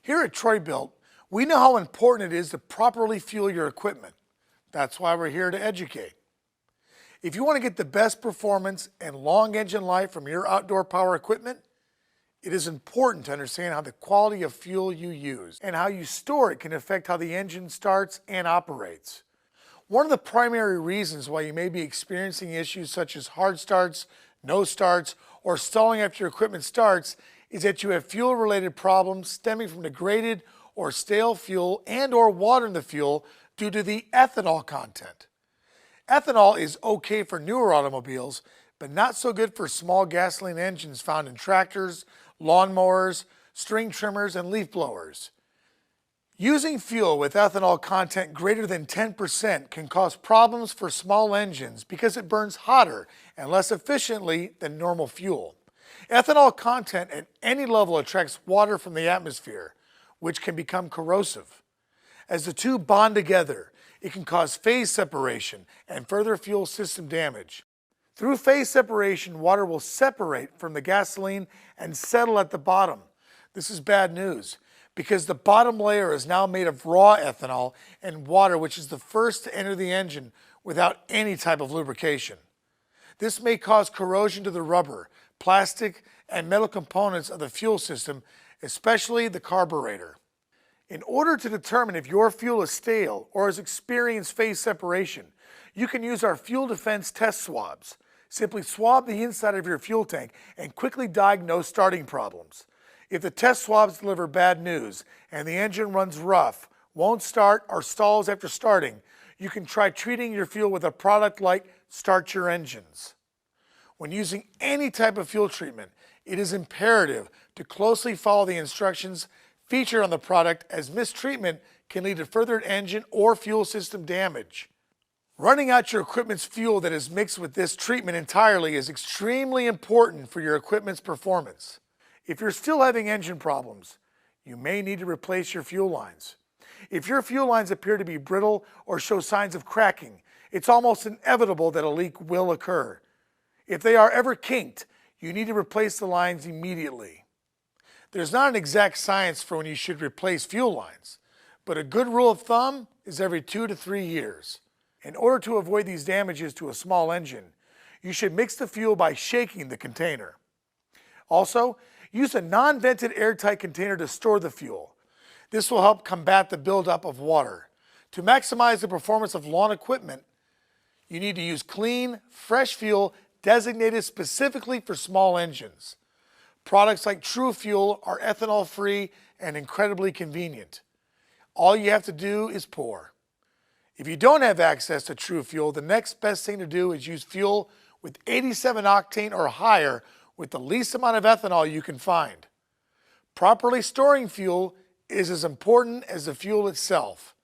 Here at Troy-Bilt, we know how important it is to properly fuel your equipment. That's why we're here to educate. If you want to get the best performance and long engine life from your outdoor power equipment, it is important to understand how the quality of fuel you use and how you store it can affect how the engine starts and operates. One of the primary reasons why you may be experiencing issues such as hard starts, no starts, or stalling after your equipment starts is that you have fuel-related problems stemming from degraded or stale fuel and/or water in the fuel due to the ethanol content. Ethanol is okay for newer automobiles, but not so good for small gasoline engines found in tractors, lawnmowers, string trimmers, and leaf blowers. Using fuel with ethanol content greater than 10% can cause problems for small engines because it burns hotter and less efficiently than normal fuel. Ethanol content at any level attracts water from the atmosphere, which can become corrosive. As the two bond together, it can cause phase separation and further fuel system damage. Through phase separation, water will separate from the gasoline and settle at the bottom. This is bad news because the bottom layer is now made of raw ethanol and water, which is the first to enter the engine without any type of lubrication. This may cause corrosion to the rubber, plastic, and metal components of the fuel system, especially the carburetor. In order to determine if your fuel is stale or has experienced phase separation, you can use our fuel defense test swabs. Simply swab the inside of your fuel tank and quickly diagnose starting problems. If the test swabs deliver bad news and the engine runs rough, won't start, or stalls after starting, you can try treating your fuel with a product like Start Your Engines. When using any type of fuel treatment, it is imperative to closely follow the instructions featured on the product, as mistreatment can lead to further engine or fuel system damage. Running out your equipment's fuel that is mixed with this treatment entirely is extremely important for your equipment's performance. If you're still having engine problems, you may need to replace your fuel lines. If your fuel lines appear to be brittle or show signs of cracking, it's almost inevitable that a leak will occur. If they are ever kinked, you need to replace the lines immediately. There's not an exact science for when you should replace fuel lines, but a good rule of thumb is every 2 to 3 years. In order to avoid these damages to a small engine, you should mix the fuel by shaking the container. Also, use a non-vented airtight container to store the fuel. This will help combat the buildup of water. To maximize the performance of lawn equipment, you need to use clean, fresh fuel designated specifically for small engines. Products like True Fuel are ethanol-free and incredibly convenient. All you have to do is pour. If you don't have access to True Fuel, the next best thing to do is use fuel with 87 octane or higher with the least amount of ethanol you can find. Properly storing fuel is as important as the fuel itself.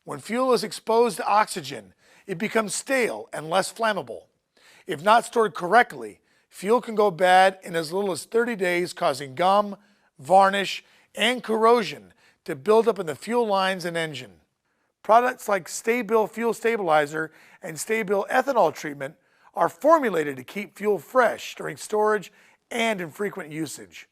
When fuel is exposed to oxygen, it becomes stale and less flammable. If not stored correctly, fuel can go bad in as little as 30 days, causing gum, varnish, and corrosion to build up in the fuel lines and engine. Products like Troy-Bilt Fuel Stabilizer and Troy-Bilt Ethanol Treatment are formulated to keep fuel fresh during storage and in frequent usage.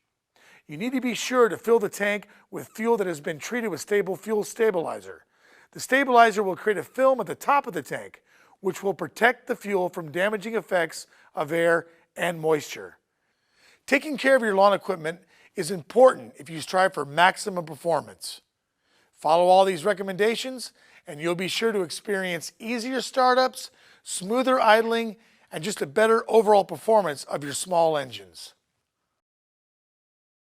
You need to be sure to fill the tank with fuel that has been treated with Troy-Bilt Fuel Stabilizer. The stabilizer will create a film at the top of the tank, which will protect the fuel from damaging effects of air and moisture. Taking care of your lawn equipment is important if you strive for maximum performance. Follow all these recommendations and you'll be sure to experience easier startups, smoother idling, and just a better overall performance of your small engines.